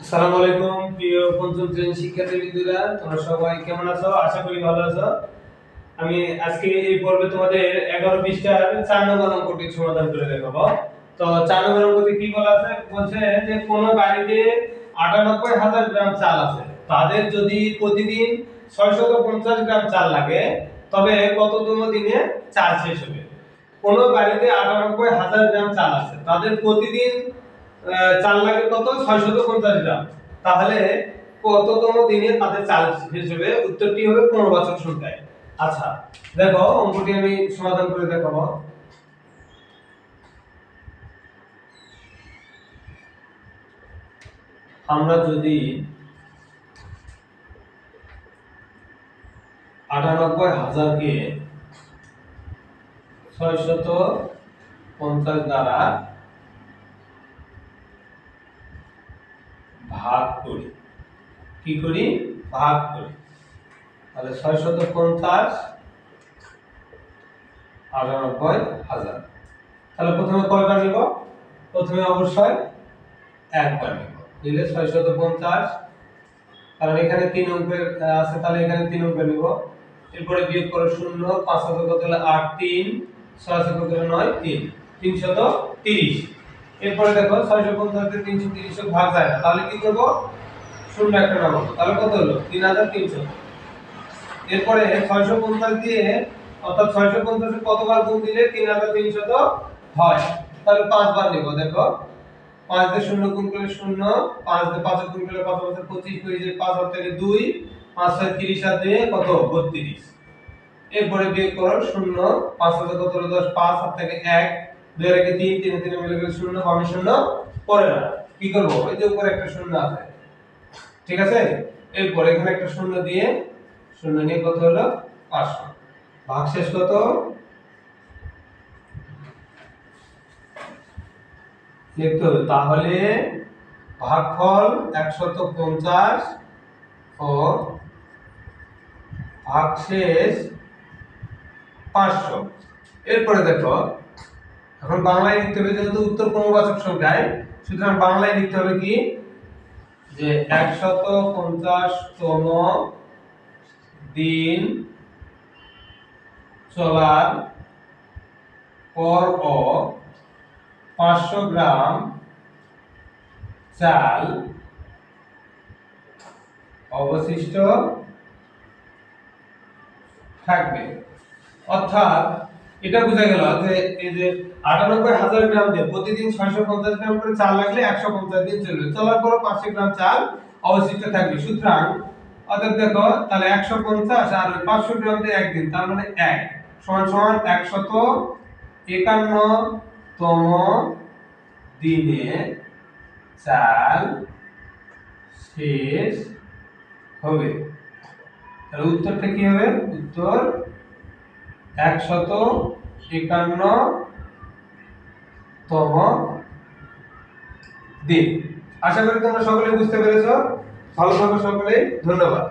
আসসালামু আলাইকুম প্রিয় পঞ্চম শ্রেণীর শিক্ষার্থীবৃন্দরা, তোমরা সবাই কেমন আছো? আশা করি ভালো আছো। আমি আজকে এই পর্বে তোমাদের 11 পৃষ্ঠার 4 নম্বর অঙ্কটি সমাধান করে দেখাবো। তো 4 নম্বর অঙ্কতে কি বলা আছে? বলছে যে কোন বাড়িতে 98000 গ্রাম চাল আছে, তাদের যদি প্রতিদিন 650 গ্রাম চাল লাগে, তবে কততম দিনে চাল শেষ হবে? কোন বাড়িতে 98000 গ্রাম চাল আছে, তাদের প্রতিদিন চাল লাগে কত? 650 গ্রাম। তাহলে কততম দিনে তাদের চাল শেষ হবে? উত্তরটি হবে পূর্ণবাচক সংখ্যায়। আচ্ছা, দেখো অঙ্কটি আমি সমাধান করে দেখাবো। আমরা যদি 98000 কে 650 দ্বারা ভাগ করি, কি করি? ভাগ করি, তাহলে 650 98000। তাহলে প্রথমে কয়বার নিব? প্রথমে অবশ্যই একবার নিব। নিলে 650, কারণ এখানে 3 অঙ্কের আছে, তাহলে এখানে 3 অঙ্ক নিব। এরপরে বিয়োগ করো 0, 5 হাতে কত হলো 8, 3 6 হাতে কত হলো 9, 3 330। এরপরে দেখো 650 তে 330 ভাগ যায় না, তাহলে কি করব? শূন্য একটা নামাবো, তাহলে কত হলো? 3300। এরপরে 650 দিয়ে, অর্থাৎ 650 এর কতবার গুণ দিলে 3300 হয়? তাহলে 5 বার নিব। দেখো 5 দিয়ে 0 গুণ করলে 0, 5 দিয়ে 5 গুণ করলে 5 5 25 হয়ে যায়, 5 হাত থেকে 2, 5 6 30 হাত দিয়ে কত? 32। এরপরে বিয়োগ করো 0, 5 হাতে কত হলো 10, 5 হাত থেকে 1, 2 এর আগে 3, 3 3 মিলে গেলে 0, বামে 0 পড়ে না। কি করব? এই যে উপরে একটা 0 আছে, ঠিক আছে? এরপর এখানে একটা 0 দিয়ে, 0 নিয়ে কত হলো? 500। ভাগশেষ কত? লিখতে হবে। তাহলে ভাগফল 150 ও ভাগশেষ 500। এরপরে দেখো, এখন বাংলায় লিখতে হবে, যেহেতু উত্তর ক্রমবাচক সংখ্যায়, সুতরাং বাংলায় লিখতে হবে কি? যে 150তম দিন চলার পর ও 500 গ্রাম চাল অবশিষ্ট থাকবে। অর্থাৎ এটা বোঝা গেল যে এই যে 98000 গ্রাম দিয়ে প্রতিদিন 650 গ্রাম করে চাল লাগলে 150 দিন চলবে, চলার পর 500 গ্রাম চাল অবশিষ্ট থাকবে। সুতরাং অর্থাৎ দেখো, তাহলে 150 আর 500 গ্রাম দিয়ে একদিন, তার মানে 1 সমান সমান 151তম দিনে চাল শেষ হবে। তাহলে উত্তরটা কি হবে? উত্তর 151তম দিন। আশা করি তোমরা সকলে বুঝতে পেরেছো। ভালো থাকো সকলে, ধন্যবাদ।